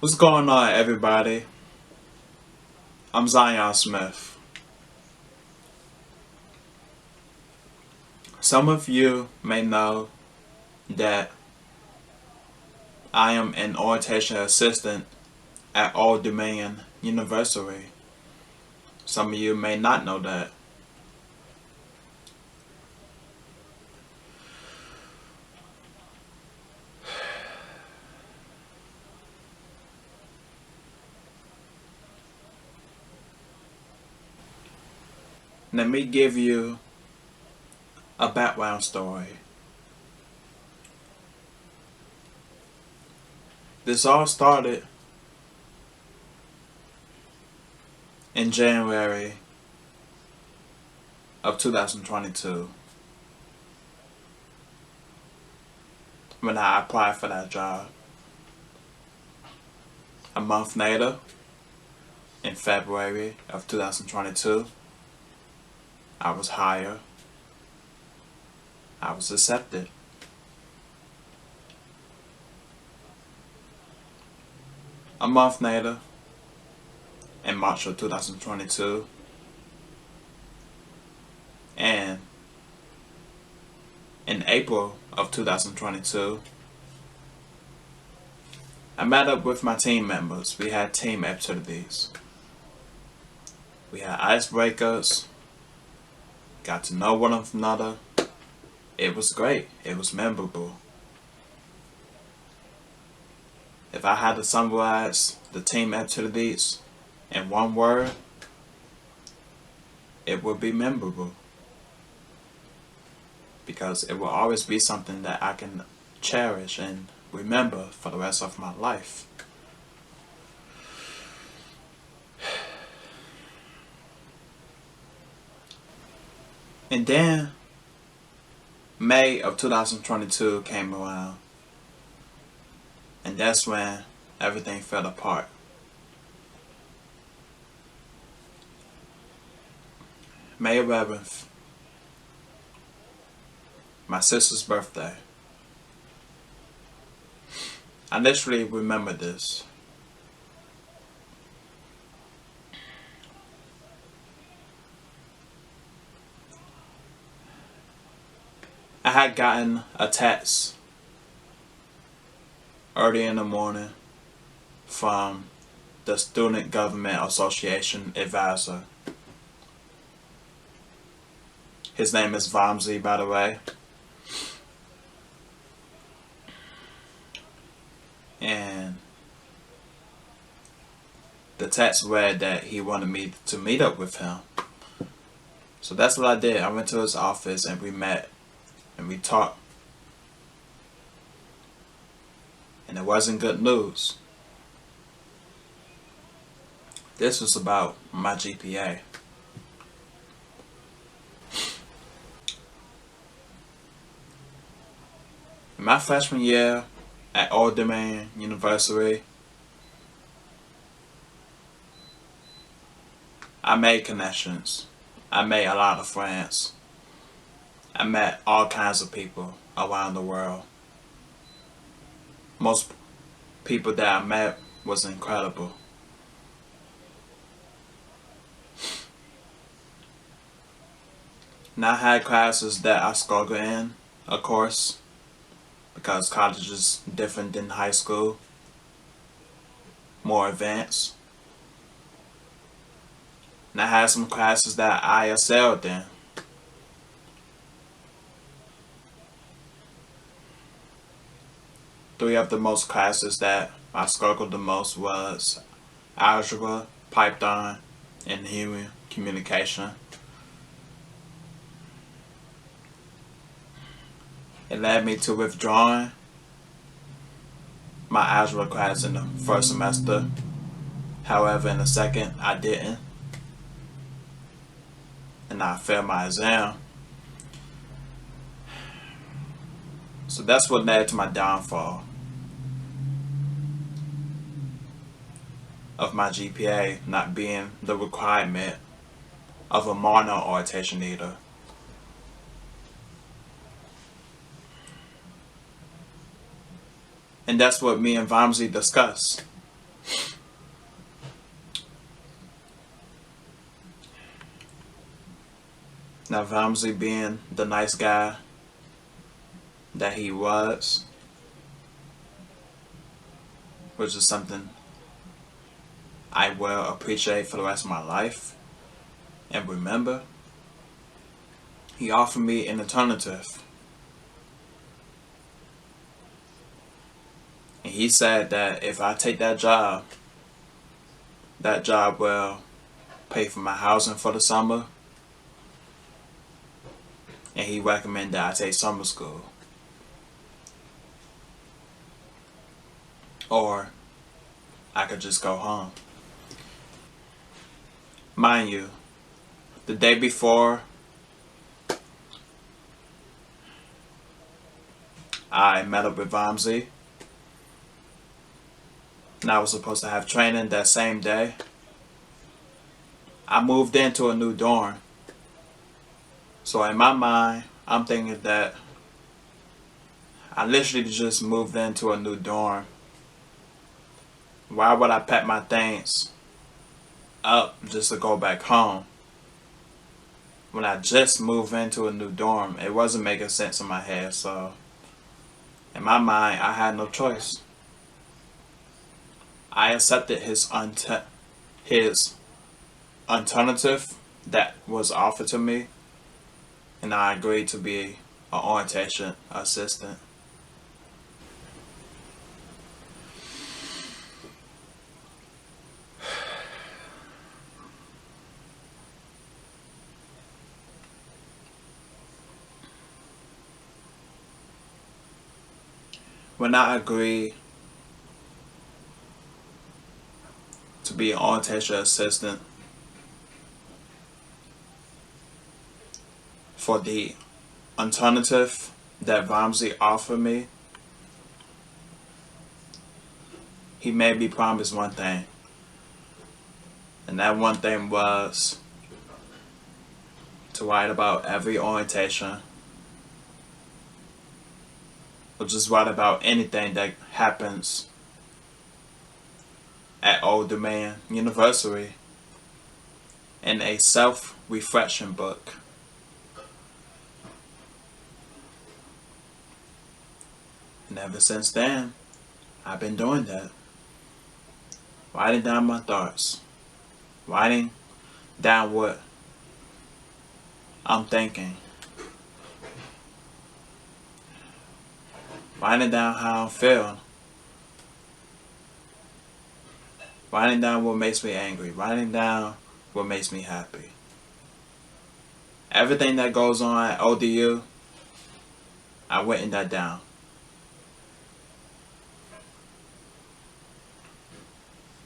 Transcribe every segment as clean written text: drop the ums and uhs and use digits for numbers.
What's going on, everybody? I'm Zion Smith. Some of you may know that I am an orientation assistant at Old Dominion University. Some of you may not know that. Let me give you a background story. This all started in January of 2022 when I applied for that job. A month later, in February of 2022, I was hired. I was accepted. A month later, in March of 2022, and in April of 2022, I met up with my team members. We had team activities. We had icebreakers, got to know one another. It was great. It was memorable. If I had to summarize the team activities in one word, it would be memorable. Because it will always be something that I can cherish and remember for the rest of my life. And then May of 2022 came around, and that's when everything fell apart. May 11th, my sister's birthday. I literally remember this. I had gotten a text early in the morning from the Student Government Association advisor. His name is Vamsi, by the way. And the text read that he wanted me to meet up with him. So that's what I did. I went to his office and we met and we talked. And it wasn't good news. This was about my GPA. In my freshman year at Old Dominion University, I made connections. I made a lot of friends. I met all kinds of people around the world. Most people that I met was incredible. And I had classes that I struggled in, of course, because college is different than high school, more advanced. And I had some classes that I excelled in. Three of the most classes that I struggled the most was algebra, Python, and human communication. It led me to withdrawing my algebra class in the first semester. However, in the second, I didn't. And I failed my exam. So that's what led to my downfall of my GPA not being the requirement of a minor orientation leader. And that's what me and Vamsi discussed. Now Vamsi being the nice guy that he was, which is something I will appreciate for the rest of my life and remember, he offered me an alternative. And he said that if I take that job will pay for my housing for the summer. And he recommended that I take summer school. Or I could just go home. Mind you, the day before I met up with Vamsi, and I was supposed to have training that same day, I moved into a new dorm. So in my mind, I'm thinking that I literally just moved into a new dorm. Why would I pack my things up just to go back home? When I just moved into a new dorm, it wasn't making sense in my head. So in my mind, I had no choice. I accepted his alternative that was offered to me, and I agreed to be an orientation assistant. When I agreed to be an orientation assistant for the alternative that Vamsi offered me, he made me promise one thing. And that one thing was to write about every orientation, or just write about anything that happens at ODU University in a self-reflection book. And ever since then, I've been doing that. Writing down my thoughts. Writing down what I'm thinking. Writing down how I feel. Writing down what makes me angry. Writing down what makes me happy. Everything that goes on at ODU, I written that down.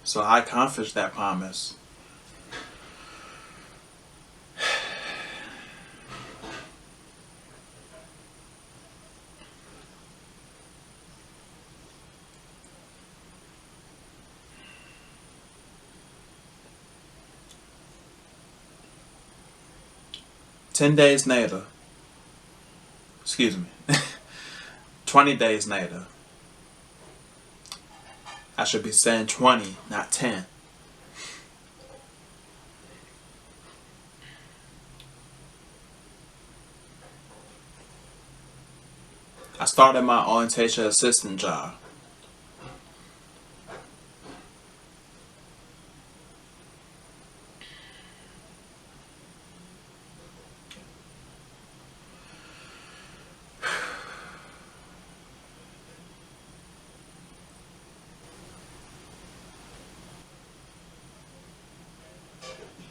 So I accomplished that promise. Ten days later, 20 days later, I should be saying 20, not 10. I started my orientation assistant job.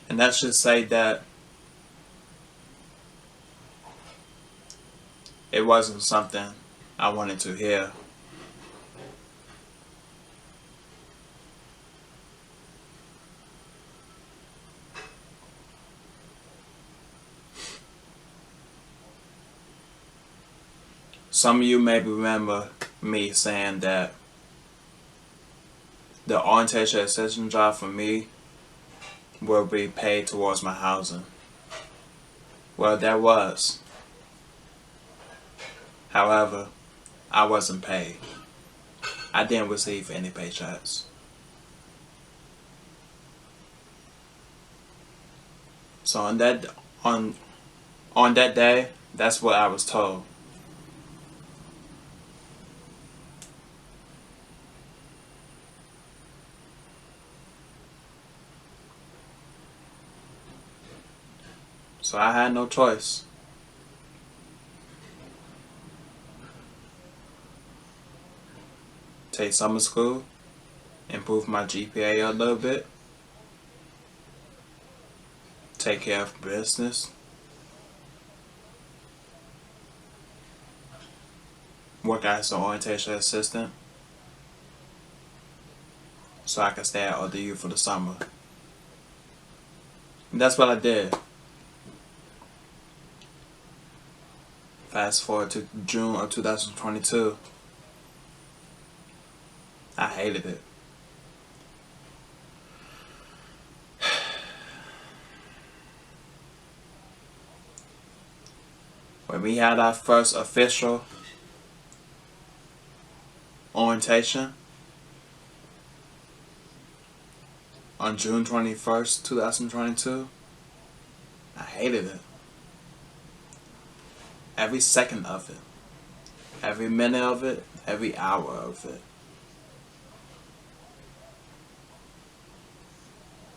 And that should say that it wasn't something I wanted to hear. Some of you may remember me saying that the orientation assistant job for me will be paid towards my housing. Well, that was. However, I wasn't paid. I didn't receive any paychecks. So on On that day, that's what I was told. So I had no choice. Take summer school, improve my GPA a little bit, take care of business, work as an orientation assistant, so I can stay at ODU for the summer. And that's what I did. Fast forward to June of 2022. I hated it. When we had our first official orientation on June 21st, 2022, I hated it. Every second of it. Every minute of it. Every hour of it.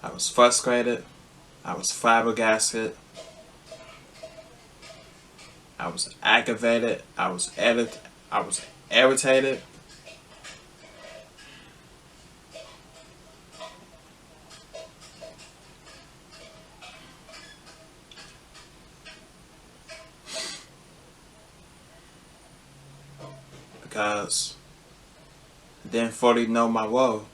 I was frustrated. I was flabbergasted. I was aggravated. I was irritated. Because I didn't fully know my role.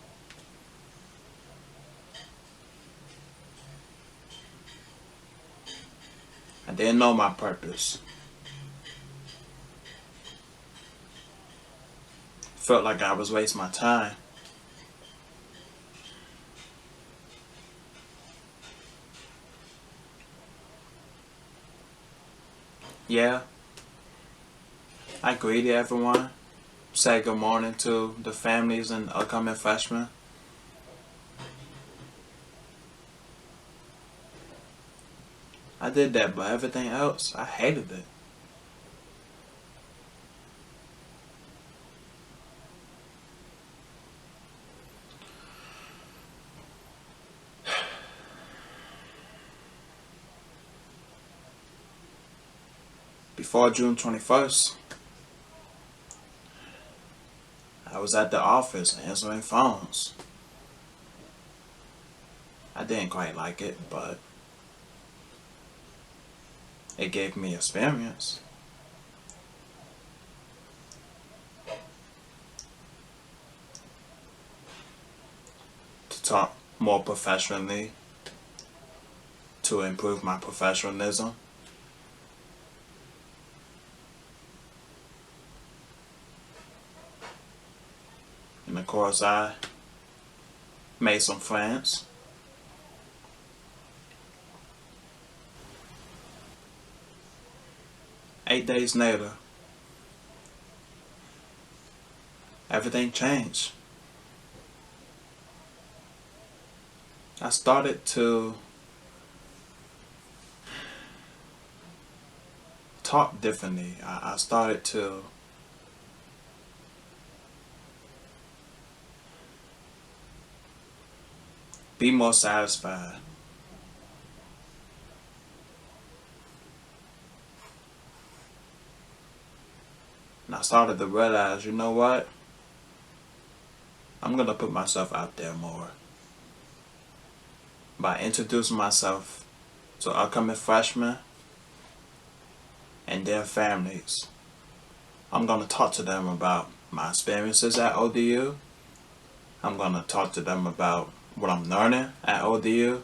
I didn't know my purpose. Felt like I was wasting my time. Yeah, I greeted everyone, said good morning to the families and upcoming freshmen. I did that, but everything else, I hated it. Before June 21st, I was at the office answering phones. I didn't quite like it, but it gave me experience. To talk more professionally, to improve my professionalism. And of course, I made some friends. Eight days later, everything changed. I started to talk differently. I started to be more satisfied. And I started to realize, you know what? I'm gonna put myself out there more. By introducing myself to upcoming freshmen and their families. I'm gonna talk to them about my experiences at ODU. I'm gonna talk to them about what I'm learning at ODU.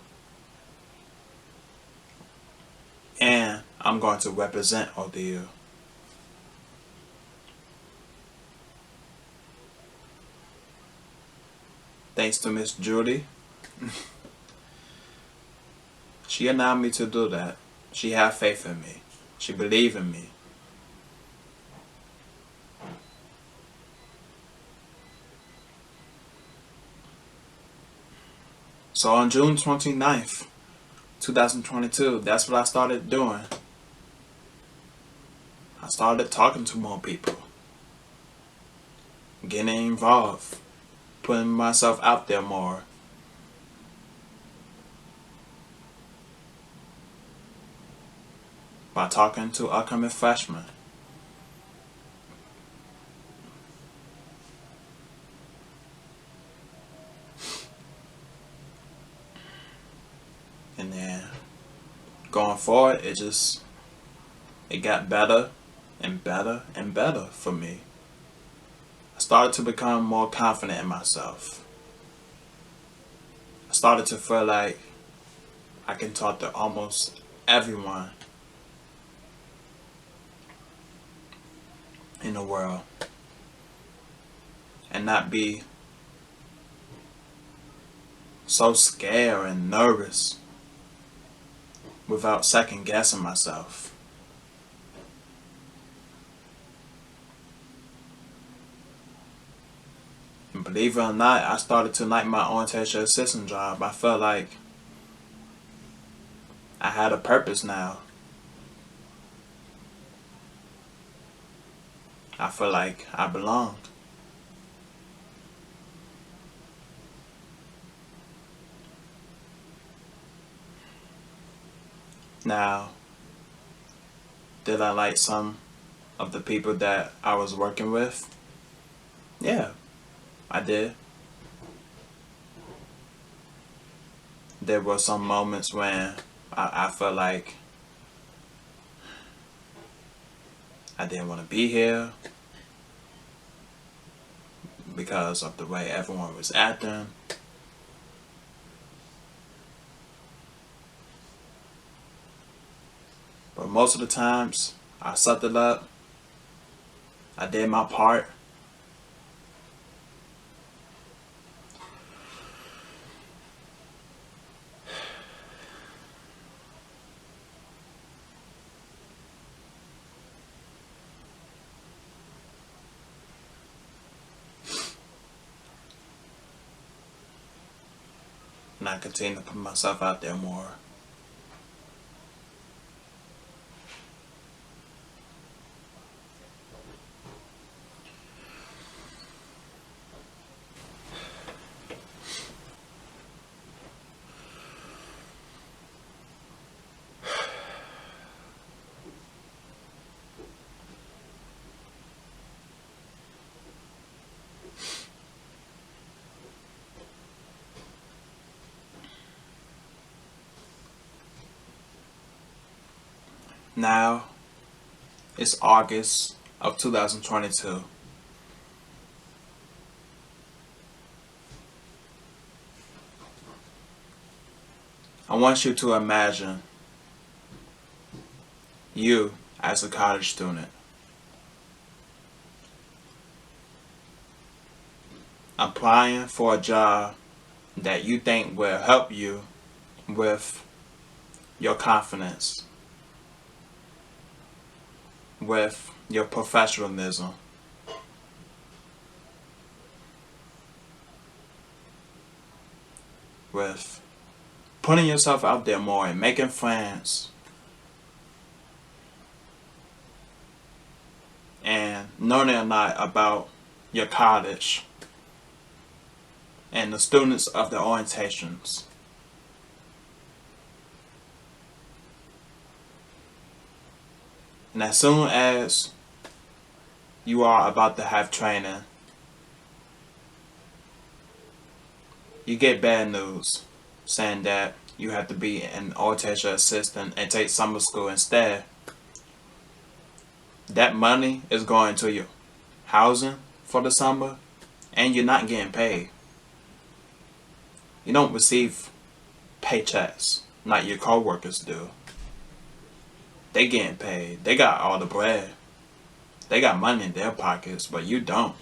And I'm going to represent ODU. Thanks to Miss Judy. She allowed me to do that. She had faith in me. She believed in me. So on June 29th, 2022, that's what I started doing. I started talking to more people, getting involved, putting myself out there more. By talking to upcoming freshmen. And then going forward, it got better and better and better for me. I started to become more confident in myself. I started to feel like I can talk to almost everyone in the world and not be so scared and nervous without second guessing myself. And believe it or not, I started to like my orientation assistant job. I felt like I had a purpose now. I feel like I belonged. Now, did I like some of the people that I was working with? Yeah, I did. There were some moments when I felt like I didn't want to be here because of the way everyone was acting. But most of the times, I sucked it up. I did my part. And I continue to put myself out there more. Now, it's August of 2022. I want you to imagine you as a college student. Applying for a job that you think will help you with your confidence, with your professionalism, with putting yourself out there more and making friends, and learning a lot about your college and the students of the orientations. And as soon as you are about to have training, you get bad news saying that you have to be an orientation assistant and take summer school instead. That money is going to your housing for the summer, and you're not getting paid. You don't receive paychecks like your co-workers do. They getting paid. They got all the bread. They got money in their pockets, but you don't.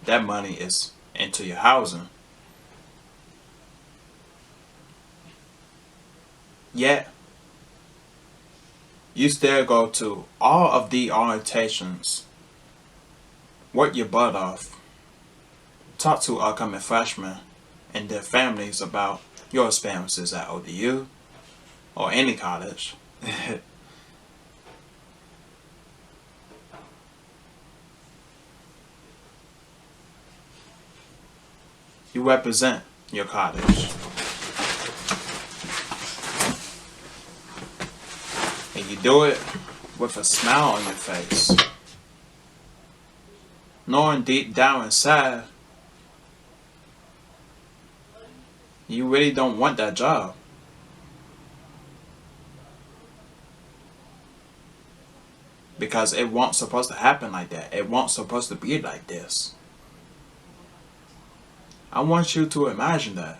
That money is into your housing. Yet, you still go to all of the orientations, work your butt off, talk to upcoming freshmen and their families about your experiences at ODU or any college. You represent your college. And you do it with a smile on your face, knowing deep down inside you really don't want that job. Because it wasn't supposed to happen like that. It wasn't supposed to be like this. I want you to imagine that.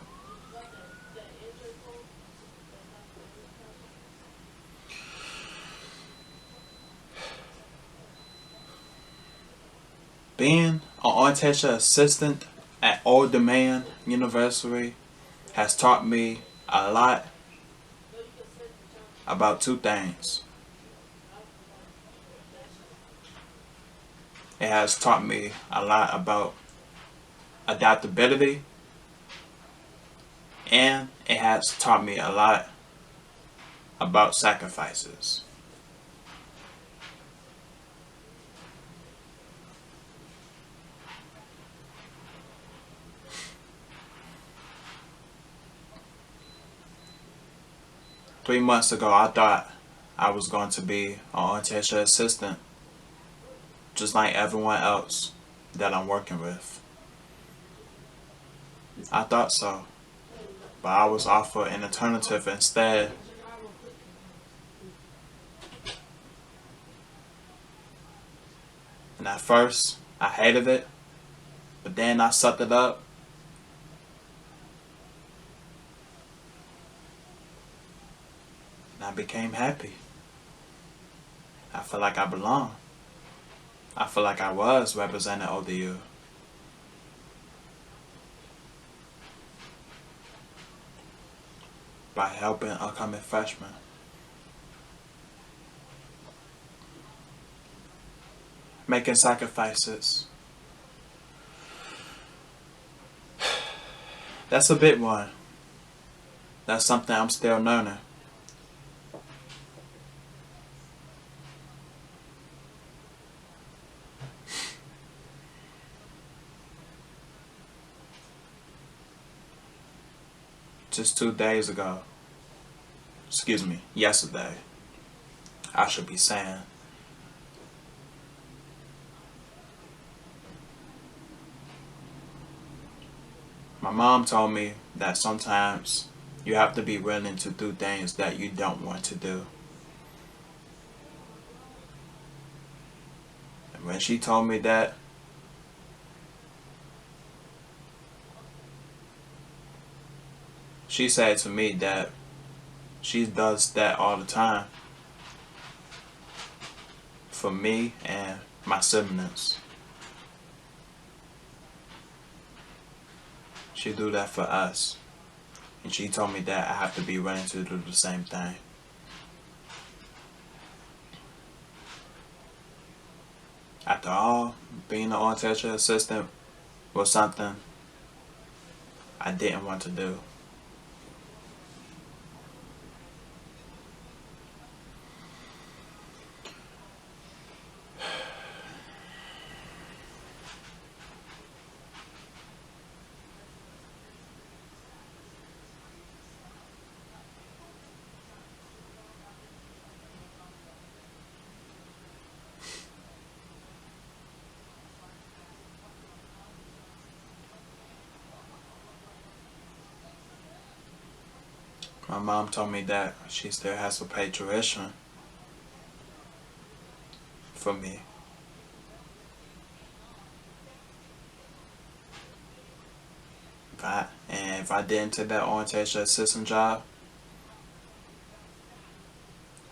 Being an orientation assistant at Old Man University has taught me a lot about two things. It has taught me a lot about adaptability, and it has taught me a lot about sacrifices. Three months ago, I thought I was going to be an orientation assistant, just like everyone else that I'm working with. I thought so, but I was offered an alternative instead. And at first, I hated it, but then I sucked it up. And I became happy. I feel like I belong. I feel like I was representing ODU. By helping upcoming freshmen. Making sacrifices. That's a big one. That's something I'm still learning. Just 2 days ago, yesterday, I should be saying, my mom told me that sometimes you have to be willing to do things that you don't want to do. And when she told me that, she said to me that she does that all the time for me and my siblings. She do that for us. And she told me that I have to be willing to do the same thing. After all, being an orientation assistant was something I didn't want to do. My mom told me that she still has to pay tuition for me. If I didn't take that orientation assistant job,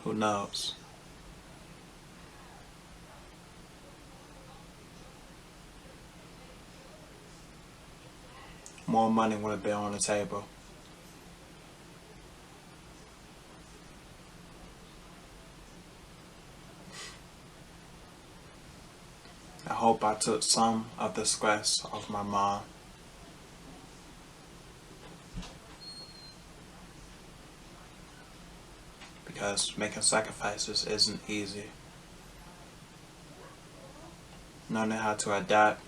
who knows? More money would have been on the table. I hope I took some of the stress off my mom. Because making sacrifices isn't easy. Learning how to adapt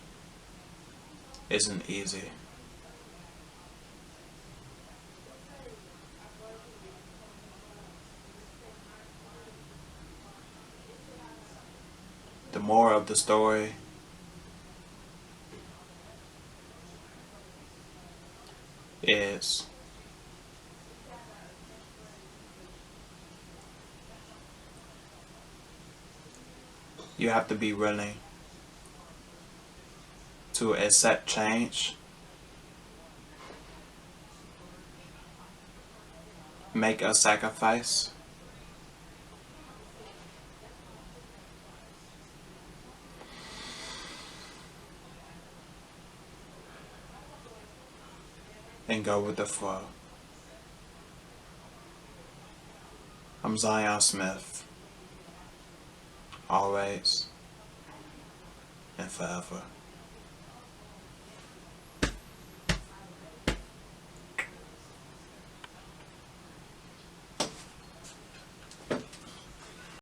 isn't easy. moral of the story is you have to be willing to accept change, make a sacrifice, and go with the flow. I'm Zion Smith, always and forever.